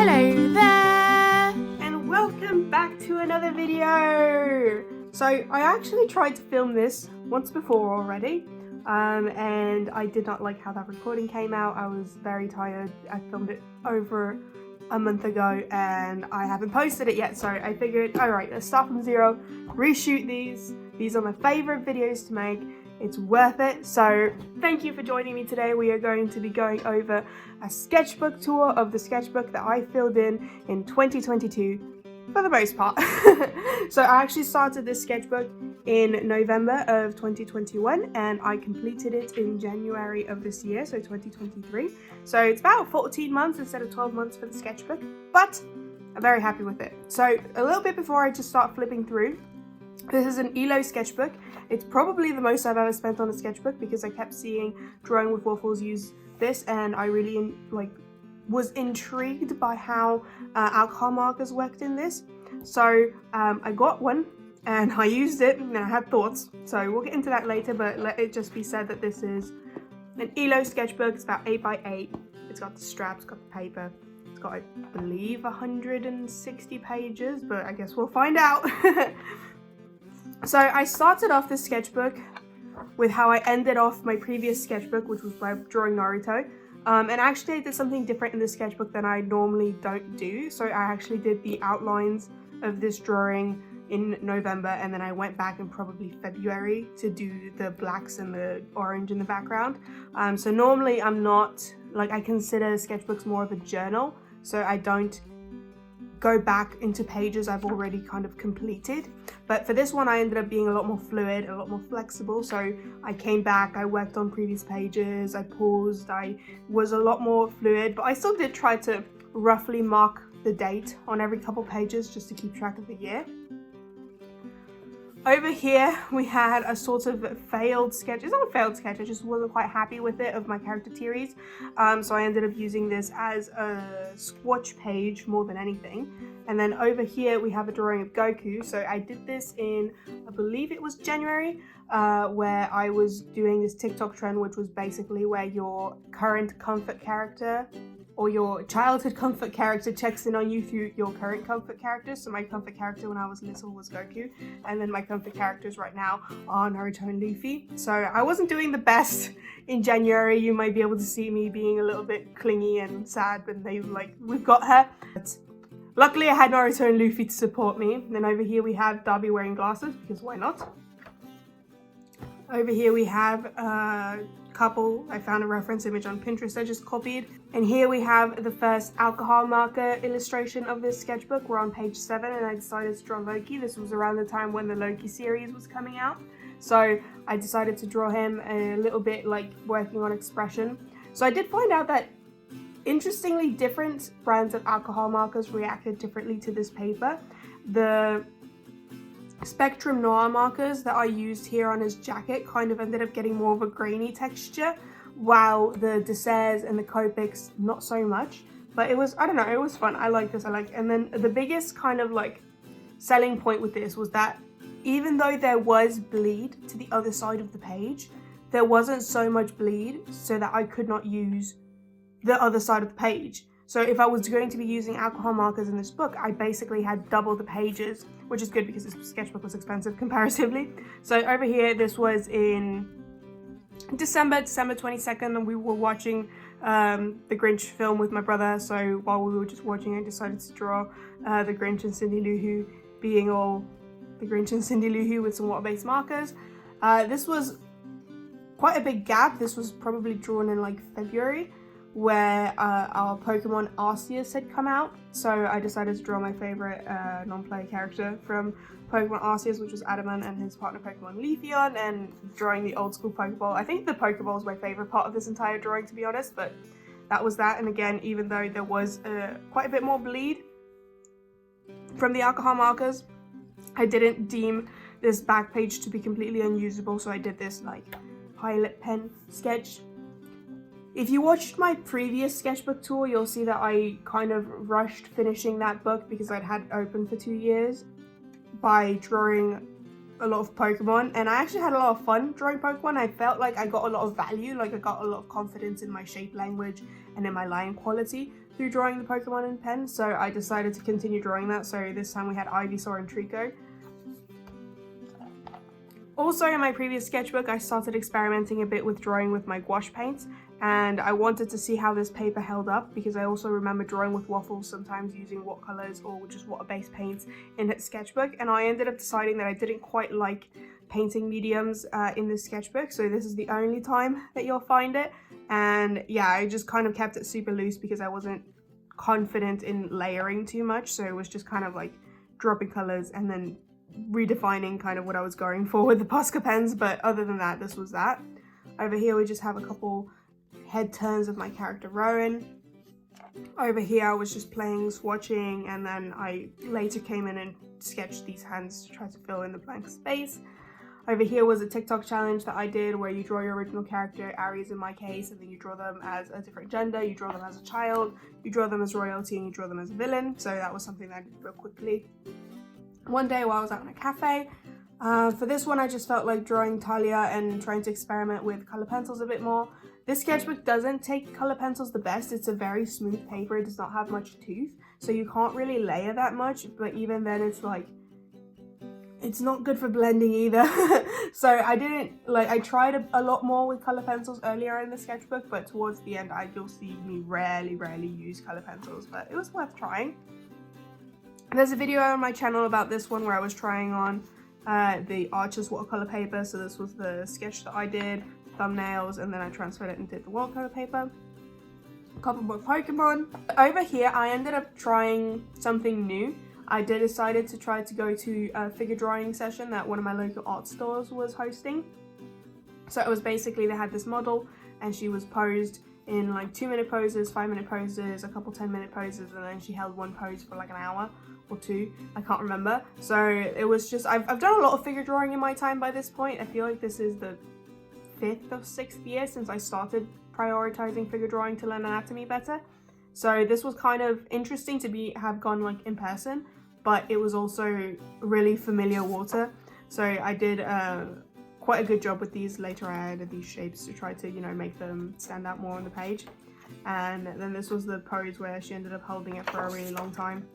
Hello there! And welcome back to another video! So I actually tried to film this once before already, and I did not like how that recording came out. I was very tired. I filmed it over a month ago and I haven't posted it yet, so I figured, alright, let's start from zero, reshoot these. These are my favourite videos to make. It's worth it. So thank you for joining me today. We are going to be going over a sketchbook tour of the sketchbook that I filled in 2022 for the most part. So I actually started this sketchbook in November of 2021 and I completed it in January of this year, so 2023. So it's about 14 months instead of 12 months for the sketchbook, but I'm very happy with it. So a little bit before I just start flipping through, this is an ELO sketchbook. It's probably the most I've ever spent on a sketchbook because I kept seeing Drawing with Waffles use this and I really was intrigued by how alcohol markers worked in this. So I got one and I used it and I had thoughts. So we'll get into that later, but let it just be said that this is an ELO sketchbook. It's about 8 by 8. It's got the straps, got the paper. It's got, I believe, 160 pages, but I guess we'll find out. So I started off this sketchbook with how I ended off my previous sketchbook, which was by drawing Naruto. And actually I did something different in this sketchbook than I normally don't do. So I actually did the outlines of this drawing in November, and then I went back in probably February to do the blacks and the orange in the background. So normally I'm not, I consider sketchbooks more of a journal, so I don't go back into pages I've already kind of completed. But for this one I ended up being a lot more fluid, a lot more flexible. So I came back, I worked on previous pages, I paused, I was a lot more fluid, but I still did try to roughly mark the date on every couple pages just to keep track of the year. Over here we had a sort of failed sketch. It's not a failed sketch, I just wasn't quite happy with it, of my character Teres. So I ended up using this as a swatch page more than anything. And then over here we have a drawing of Goku. So I did this in, I believe it was January, where I was doing this TikTok trend, which was basically where your current comfort character or your childhood comfort character checks in on you through your current comfort character. So my comfort character when I was little was Goku, and then my comfort characters right now are Naruto and Luffy. So I wasn't doing the best in January. You might be able to see me being a little bit clingy and sad when they we've got her. But luckily I had Naruto and Luffy to support me. And then over here we have Darby wearing glasses, because why not? Over here we have a couple. I found a reference image on Pinterest I just copied. And here we have the first alcohol marker illustration of this sketchbook. We're on page 7 and I decided to draw Loki. This was around the time when the Loki series was coming out. So I decided to draw him a little bit working on expression. So I did find out that interestingly different brands of alcohol markers reacted differently to this paper. The Spectrum Noir markers that I used here on his jacket kind of ended up getting more of a grainy texture, while the Desserts and the Copics not so much. But it was, I don't know, it was fun. I like this. And then the biggest kind of selling point with this was that even though there was bleed to the other side of the page, there wasn't so much bleed so that I could not use the other side of the page. So if I was going to be using alcohol markers in this book, I basically had double the pages, which is good because this sketchbook was expensive comparatively. So over here, this was in December 22nd, and we were watching the Grinch film with my brother. So while we were just watching, I decided to draw the Grinch and Cindy Lou Who being all the Grinch and Cindy Lou Who with some water-based markers. This was quite a big gap. This was probably drawn in February, where our Pokemon Arceus had come out. So I decided to draw my favorite non-player character from Pokemon Arceus, which was Adamant, and his partner Pokemon Leafeon, and drawing the old school Pokeball. I think the Pokeball is my favorite part of this entire drawing, to be honest, but that was that. And again, even though there was quite a bit more bleed from the alcohol markers, I didn't deem this back page to be completely unusable, so I did this pilot pen sketch. If you watched my previous sketchbook tour, you'll see that I kind of rushed finishing that book because I'd had it open for 2 years by drawing a lot of Pokemon, and I actually had a lot of fun drawing Pokemon. I felt like I got a lot of value, I got a lot of confidence in my shape language and in my line quality. through drawing the Pokemon in pen, so I decided to continue drawing that. So this time we had Ivysaur and Trico. Also, in my previous sketchbook, I started experimenting a bit with drawing with my gouache paints, and I wanted to see how this paper held up because I also remember drawing with waffles, sometimes using watercolors or just water-based paints in that sketchbook, and I ended up deciding that I didn't quite like painting mediums in this sketchbook, so this is the only time that you'll find it. And yeah, I just kind of kept it super loose because I wasn't confident in layering too much, so it was just kind of like dropping colors and then redefining kind of what I was going for with the Posca pens. But other than that, this was that. Over here we just have a couple head turns of my character Rowan. Over here I was just playing swatching, and then I later came in and sketched these hands to try to fill in the blank space. Over here was a TikTok challenge that I did where you draw your original character, Aries in my case, and then you draw them as a different gender, you draw them as a child, you draw them as royalty, and you draw them as a villain. So that was something that I did real quickly one day while I was out in a cafe. For this one, I just felt like drawing Talia and trying to experiment with color pencils a bit more. This sketchbook doesn't take color pencils the best. It's a very smooth paper. It does not have much tooth, so you can't really layer that much, but even then it's like, it's not good for blending either. So I tried a lot more with color pencils earlier in the sketchbook, but towards the end you'll see me rarely use color pencils, but it was worth trying. There's a video on my channel about this one where I was trying on the Arches watercolor paper. So this was the sketch that I did, thumbnails, and then I transferred it and did the watercolor paper. A couple more Pokemon. Over here I ended up trying something new. I decided to try to go to a figure drawing session that one of my local art stores was hosting. So it was basically, they had this model and she was posed in like 2-minute poses, 5-minute poses, a couple 10-minute poses, and then she held one pose for like an hour or two, I can't remember. So it was just, I've done a lot of figure drawing in my time by this point. I feel like this is the 5th or 6th year since I started prioritizing figure drawing to learn anatomy better. So this was kind of interesting to have gone like in person, but it was also really familiar water. So I did quite a good job with these. Later I added these shapes to try to, make them stand out more on the page. And then this was the pose where she ended up holding it for a really long time.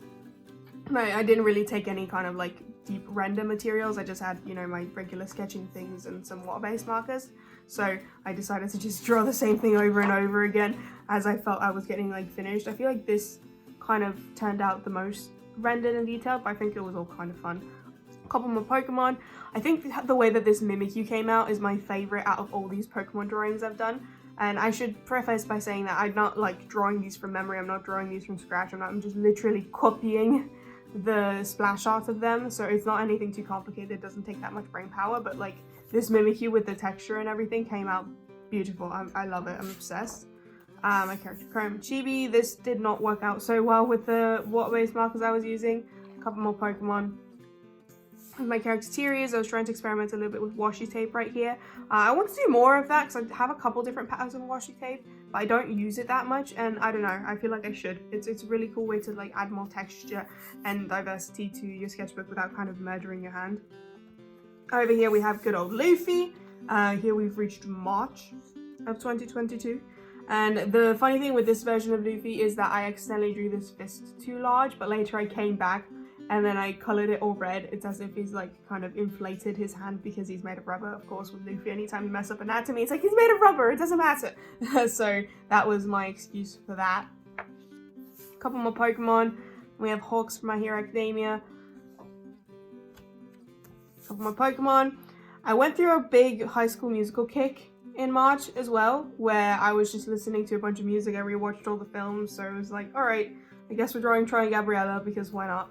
I didn't really take any kind of like deep render materials. I just had, my regular sketching things and some water-based markers. So I decided to just draw the same thing over and over again as I felt I was getting like finished. I feel like this kind of turned out the most rendered and detailed, but I think it was all kind of fun. A couple more Pokemon. I think the way that this Mimikyu came out is my favorite out of all these Pokemon drawings I've done. And I should preface by saying that I'm not like drawing these from memory. I'm not drawing these from scratch. I'm just literally copying the splash art of them, so it's not anything too complicated. It doesn't take that much brain power, but like this Mimikyu with the texture and everything came out beautiful. I love it. I'm obsessed. My character Chrome Chibi. This did not work out so well with the water-based markers I was using. A couple more Pokemon. With my character Tyrius, I was trying to experiment a little bit with washi tape right here. I want to do more of that because I have a couple different patterns of washi tape, but I don't use it that much, and I don't know, I feel like I should. It's a really cool way to like add more texture and diversity to your sketchbook without kind of murdering your hand. Over here we have good old Luffy. Here we've reached March of 2022. And the funny thing with this version of Luffy is that I accidentally drew this fist too large, but later I came back and then I colored it all red. It's as if he's like kind of inflated his hand because he's made of rubber. Of course, with Luffy, anytime you mess up anatomy, it's like he's made of rubber, it doesn't matter. So that was my excuse for that. A couple more Pokemon. We have Hawks from My Hero Academia. A couple more Pokemon. I went through a big High School Musical kick in March as well, where I was just listening to a bunch of music. I rewatched all the films, so it was like, alright, I guess we're drawing Troy and Gabriella because why not?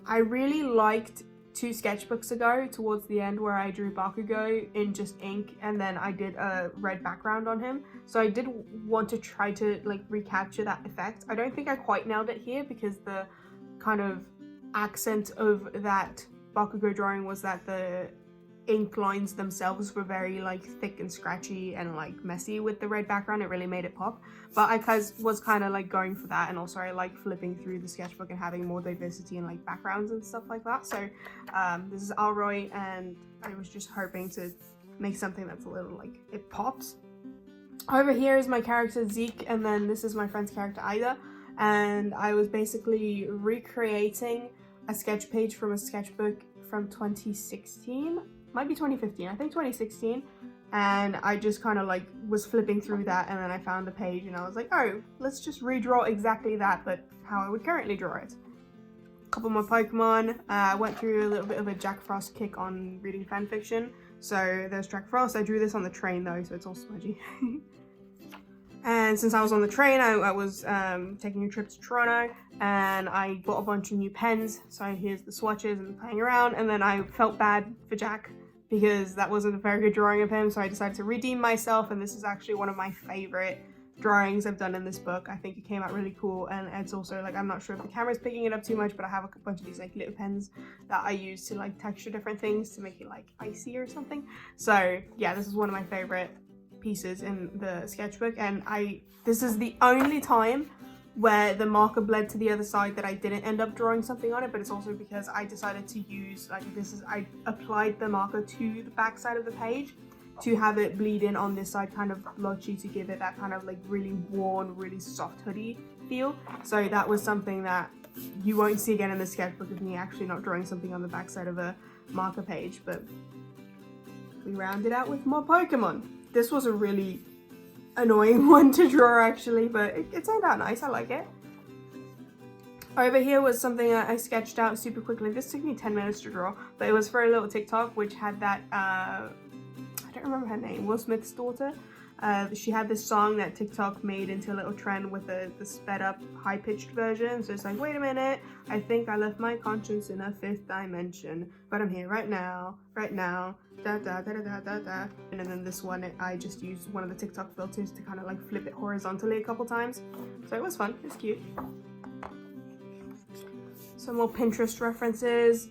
I really liked 2 sketchbooks ago towards the end where I drew Bakugo in just ink and then I did a red background on him. So I did want to try to like recapture that effect. I don't think I quite nailed it here because the kind of accent of that Bakugo drawing was that the ink lines themselves were very like thick and scratchy and like messy with the red background. It really made it pop, but I was kind of like going for that, and also I like flipping through the sketchbook and having more diversity in like backgrounds and stuff like that. So this is Alroy, and I was just hoping to make something that's a little like it pops. Over here is my character Zeke, and then this is my friend's character Ida, and I was basically recreating a sketch page from a sketchbook from 2016, might be 2015, I think 2016, and I just kind of like was flipping through that, and then I found the page and I was like, oh, let's just redraw exactly that, but how I would currently draw it. A couple more Pokemon. I went through a little bit of a Jack Frost kick on reading fanfiction, so there's Jack Frost. I drew this on the train though, so it's all smudgy. And since I was on the train, I was taking a trip to Toronto, and I bought a bunch of new pens. So here's the swatches and playing around, and then I felt bad for Jack because that wasn't a very good drawing of him, so I decided to redeem myself, and this is actually one of my favorite drawings I've done in this book. I think it came out really cool, and it's also like, I'm not sure if the camera's picking it up too much, but I have a bunch of these like little pens that I use to like texture different things to make it like icy or something. So yeah, this is one of my favorite pieces in the sketchbook, and this is the only time where the marker bled to the other side that I didn't end up drawing something on it, but it's also because I decided to use I applied the marker to the back side of the page to have it bleed in on this side kind of blotchy to give it that kind of like really worn, really soft hoodie feel. So that was something that you won't see again in the sketchbook of me actually not drawing something on the back side of a marker page, but we rounded out with more Pokemon. This was a really annoying one to draw actually, but it turned out nice, I like it. Over here was something that I sketched out super quickly. This took me 10 minutes to draw, but it was for a little TikTok which had that, I don't remember her name, Will Smith's daughter. She had this song that TikTok made into a little trend with the sped up high-pitched version. So it's like, wait a minute, I think I left my conscience in a 5th dimension, but I'm here right now, da da da da da da da. And then this one, I just used one of the TikTok filters to kind of like flip it horizontally a couple times. So it was fun, it's cute. Some more Pinterest references.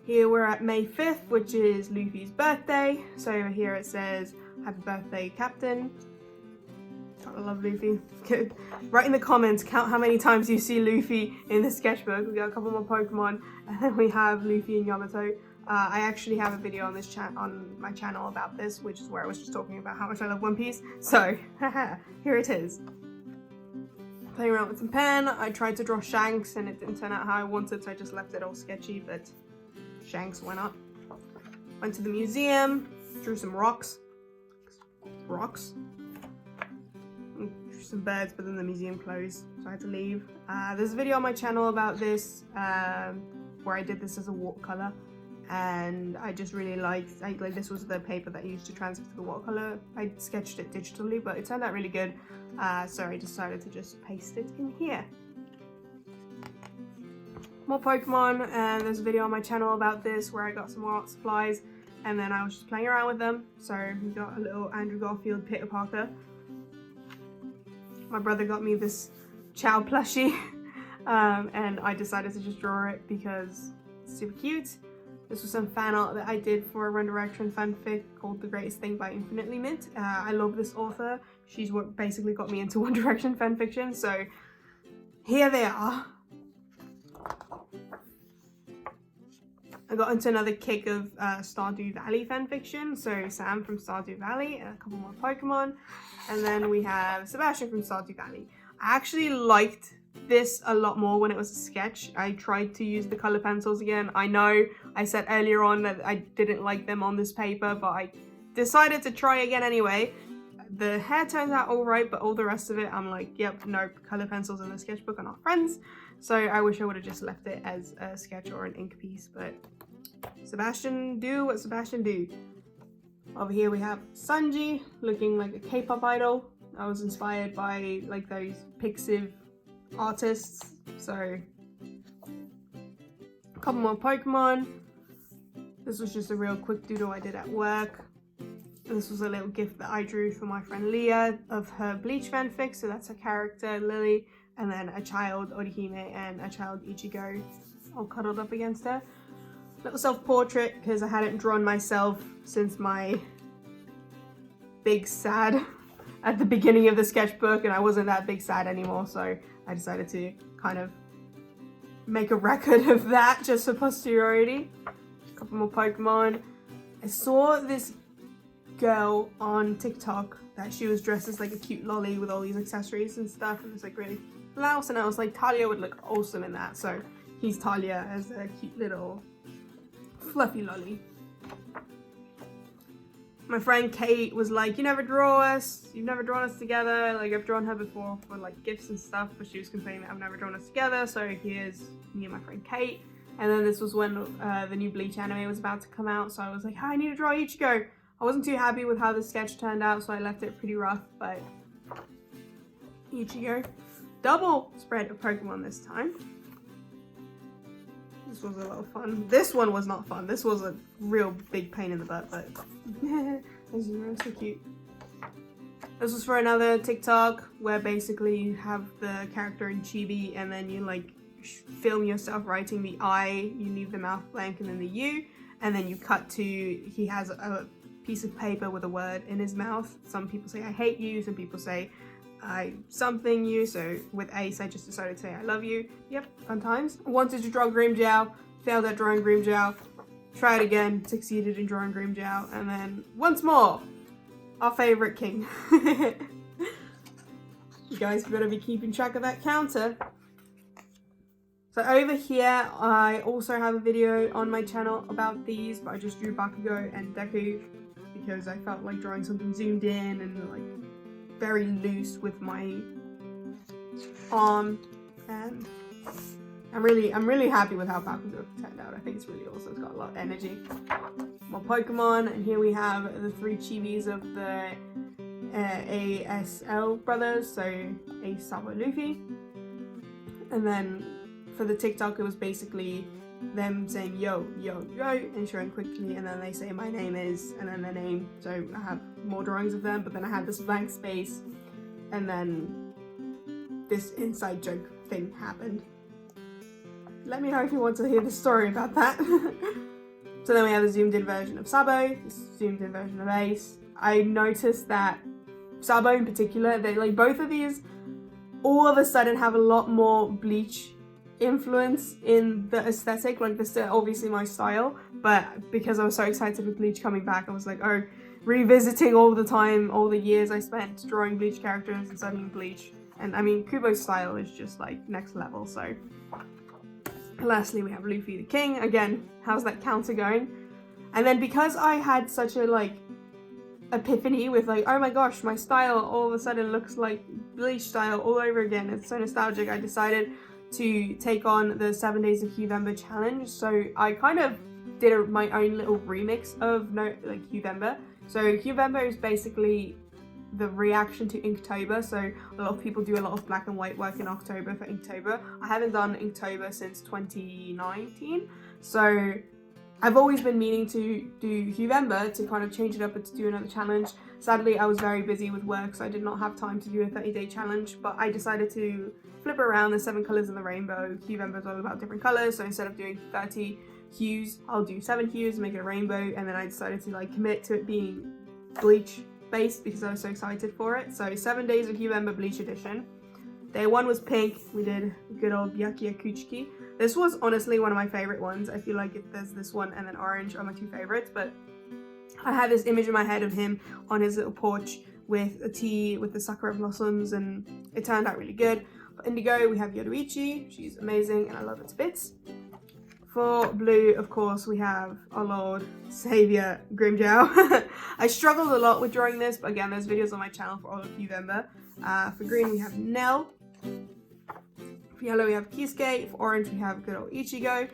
Here we're at May 5th, which is Luffy's birthday. So over here it says, happy birthday, Captain. I love Luffy. Write in the comments, count how many times you see Luffy in the sketchbook. We got a couple more Pokemon, and then we have Luffy and Yamato. I actually have a video on this on my channel about this, which is where I was just talking about how much I love One Piece. So, here it is. Playing around with some pen. I tried to draw Shanks, and it didn't turn out how I wanted, so I just left it all sketchy, but Shanks went up. Went to the museum, drew some rocks. Drew some birds, but then the museum closed, so I had to leave. There's a video on my channel about this, where I did this as a watercolor, and I just really liked, this was the paper that I used to transfer to the watercolor. I sketched it digitally, but it turned out really good, so I decided to just paste it in here. More Pokemon, and there's a video on my channel about this where I got some more art supplies, and then I was just playing around with them. So we got a little Andrew Garfield Peter Parker. My brother got me this Chow plushie, and I decided to just draw it because it's super cute. This was some fan art that I did for a One Direction fanfic called The Greatest Thing by Infinitely Mint. I love this author. She's what basically got me into One Direction fanfiction, so here they are. I got into another kick of Stardew Valley fanfiction, so Sam from Stardew Valley, and a couple more Pokemon, and then we have Sebastian from Stardew Valley. I actually liked this a lot more when it was a sketch. I tried to use the color pencils again. I know I said earlier on that I didn't like them on this paper, but I decided to try again anyway. The hair turns out alright, but all the rest of it, I'm like, yep, nope, color pencils in the sketchbook are not friends. So I wish I would have just left it as a sketch or an ink piece, but Sebastian do what Sebastian do. Over here we have Sanji looking like a K-pop idol. I was inspired by like those Pixiv artists, so a couple more Pokemon. This was just a real quick doodle I did at work. This was a little gift that I drew for my friend Leah of her Bleach fanfic, so that's her character Lily, and then a child Orihime and a child Ichigo all cuddled up against her. Little self-portrait because I hadn't drawn myself since my big sad at the beginning of the sketchbook, and I wasn't that big sad anymore, so I decided to kind of make a record of that just for posterity. A couple more Pokemon. I saw this girl on TikTok that she was dressed as like a cute lolly with all these accessories and stuff, and it's like really blouse, and I was like, Talia would look awesome in that, so he's Talia as a cute little fluffy lolly. My friend Kate was like, you've never drawn us together. Like, I've drawn her before for like gifts and stuff, but she was complaining that I've never drawn us together, so here's me and my friend Kate. And then this was when the new Bleach anime was about to come out, so I was like, I need to draw Ichigo. I wasn't too happy with how the sketch turned out, so I left it pretty rough, but Ichigo. Double spread of Pokemon this time. This was a lot of fun. This one was not fun. This was a real big pain in the butt, but as you know, so cute. This was for another TikTok where basically you have the character in chibi and then you like film yourself writing the I, you leave the mouth blank and then the U, and then you cut to, he has a piece of paper with a word in his mouth. Some people say I hate you, some people say I something you, so with Ace I just decided to say I love you. Yep, fun times. Wanted to draw Grimmjow, failed at drawing Grimmjow, tried again, succeeded in drawing Grimmjow, and then once more, our favourite king. You guys better be keeping track of that counter. So over here, I also have a video on my channel about these, but I just drew Bakugo and Deku because I felt like drawing something zoomed in and like very loose with my arm, and I'm really happy with how Bakugo turned out. I think it's really awesome. It's got a lot of energy. More Pokemon, and here we have the 3 chibis of the ASL brothers, so Ace, Sabo, Luffy. And then for the TikTok, it was basically them saying yo, yo, yo, and showing quickly, and then they say my name is, and then their name. So I have more drawings of them, but then I had this blank space, and then this inside joke thing happened. Let me know if you want to hear the story about that. So then we have a zoomed in version of Sabo, this zoomed in version of Ace. I noticed that Sabo in particular, they like both of these all of a sudden have a lot more Bleach influence in the aesthetic. Like, this is obviously my style, but because I was so excited with Bleach coming back, I was like, oh, revisiting all the time, all the years I spent drawing Bleach characters and studying Bleach. And I mean, Kubo's style is just like next level. So lastly, we have Luffy the King. Again, how's that counter going? And then because I had such a like epiphany with like, oh my gosh, my style all of a sudden looks like Bleach style all over again, it's so nostalgic, I decided to take on the 7 Days of Hyuvember challenge. So I kind of did my own little remix of Hyuvember. So Hyuvember is basically the reaction to Inktober. So a lot of people do a lot of black and white work in October for Inktober. I haven't done Inktober since 2019. So I've always been meaning to do Hyuvember to kind of change it up and to do another challenge. Sadly, I was very busy with work, so I did not have time to do a 30-day challenge, but I decided to flip around the 7 colours in the rainbow. Hyuvember is all about different colours, so instead of doing 30 hues, I'll do 7 hues and make it a rainbow, and then I decided to like commit to it being Bleach based because I was so excited for it. So 7 Days of Hyuvember Bleach edition. Day 1 was pink. We did good old Byakuya Kuchiki. This was honestly one of my favourite ones. I feel like there's this one and then orange are my 2 favourites, but I had this image in my head of him on his little porch with a tea with the sakura blossoms, and it turned out really good. For Indigo, we have Yoruichi. She's amazing and I love her to bits. For blue, of course, we have our Lord, Saviour, Grimmjow. I struggled a lot with drawing this, but again, there's videos on my channel for all of Hyuvember. For green, we have Nell. For yellow, we have Kisuke. For orange, we have good old Ichigo.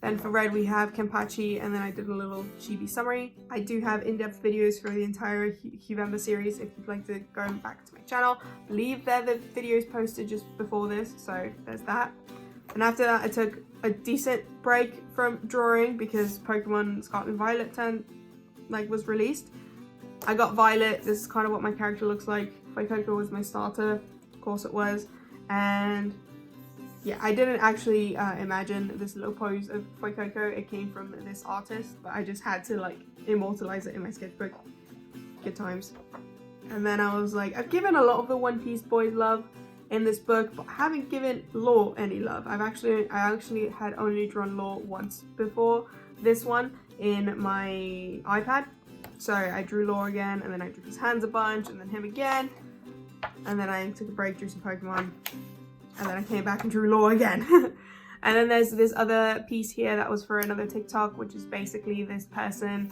Then for red, we have Kenpachi, and then I did a little chibi summary. I do have in-depth videos for the entire Hyuvember series if you'd like to go back to my channel. I believe they're the videos posted just before this, so there's that. And after that, I took a decent break from drawing because Pokemon Scarlet Violet was released. I got Violet. This is kind of what my character looks like. Fuecoco was my starter, of course it was, and yeah, I didn't actually imagine this little pose of Fuecoco. It came from this artist, but I just had to like immortalize it in my sketchbook. Good times. And then I was like, I've given a lot of the One Piece boys love in this book, but I haven't given Law any love. I actually had only drawn Law once before this one in my iPad. So I drew Law again, and then I drew his hands a bunch, and then him again. And then I took a break, drew some Pokemon. And then I came back and drew Law again. And then there's this other piece here that was for another TikTok, which is basically this person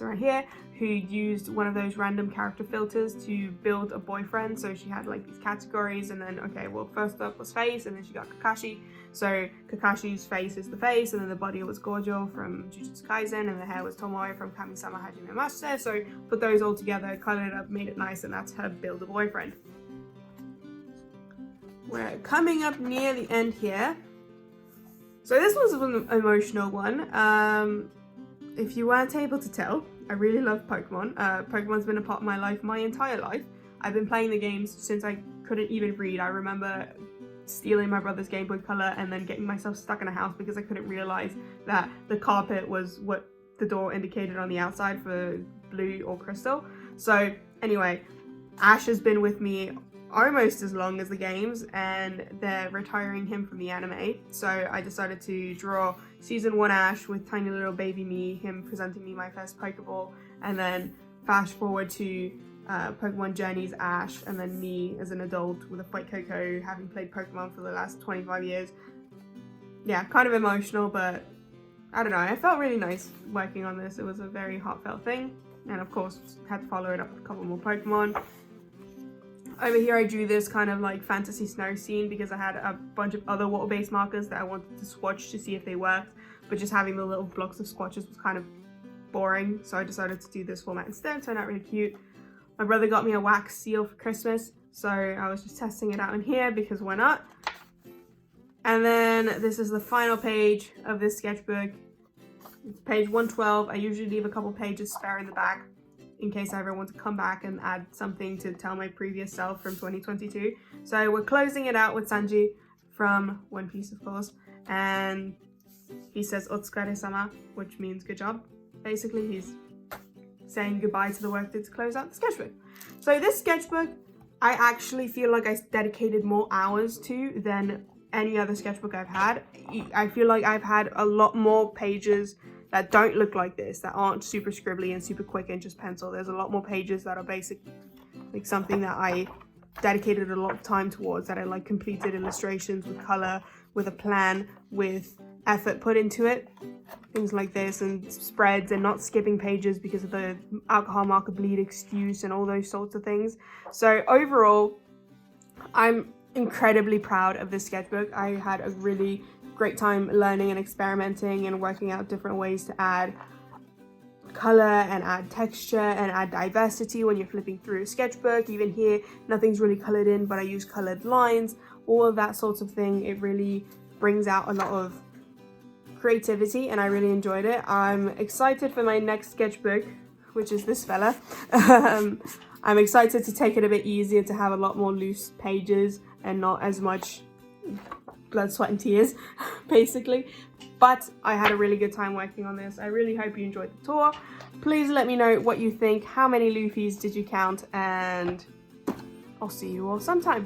right here, who used one of those random character filters to build a boyfriend. So she had like these categories, and then, okay, well, first up was face, and then she got Kakashi. So Kakashi's face is the face, and then the body was Gojo from Jujutsu Kaisen, and the hair was Tomoe from Kami-sama Hajime Masae. So put those all together, colored it up, made it nice, and that's her build a boyfriend. We're coming up near the end here. So this was an emotional one. If you weren't able to tell, I really love Pokemon. Pokemon's been a part of my life my entire life. I've been playing the games since I couldn't even read. I remember stealing my brother's Game Boy Color and then getting myself stuck in a house because I couldn't realize that the carpet was what the door indicated on the outside for blue or crystal. So anyway, Ash has been with me almost as long as the games, and they're retiring him from the anime. So I decided to draw Season 1 Ash with tiny little baby me, him presenting me my first Pokeball, and then fast forward to Pokemon Journeys Ash, and then me as an adult with a White Coco, having played Pokemon for the last 25 years. Yeah, kind of emotional, but I don't know, I felt really nice working on this. It was a very heartfelt thing, and of course had to follow it up with a couple more Pokemon. Over here I drew this kind of like fantasy snow scene because I had a bunch of other water-based markers that I wanted to swatch to see if they worked, but just having the little blocks of swatches was kind of boring, so I decided to do this format instead. It turned out really cute. My brother got me a wax seal for Christmas, so I was just testing it out in here because why not? And then this is the final page of this sketchbook. It's page 112. I usually leave a couple pages spare in the back in case I ever want to come back and add something to tell my previous self from 2022. So we're closing it out with Sanji from One Piece, of course, and he says "Otsukare-sama," which means good job. Basically, he's saying goodbye to the work to close out the sketchbook. So this sketchbook, I actually feel like I dedicated more hours to than any other sketchbook I've had. I feel like I've had a lot more pages that don't look like this, that aren't super scribbly and super quick and just pencil. There's a lot more pages that are basic, like something that I dedicated a lot of time towards, that I like completed illustrations with color, with a plan, with effort put into it. Things like this, and spreads, and not skipping pages because of the alcohol marker bleed excuse and all those sorts of things. So overall, I'm incredibly proud of this sketchbook. I had a really great time learning and experimenting and working out different ways to add color and add texture and add diversity when you're flipping through a sketchbook. Even here, nothing's really colored in, but I use colored lines, all of that sorts of thing. It really brings out a lot of creativity, and I really enjoyed it. I'm excited for my next sketchbook, which is this fella. I'm excited to take it a bit easier, to have a lot more loose pages and not as much blood, sweat and tears, basically. But I had a really good time working on this. I really hope you enjoyed the tour. Please let me know what you think. How many Luffys did you count? And I'll see you all sometime.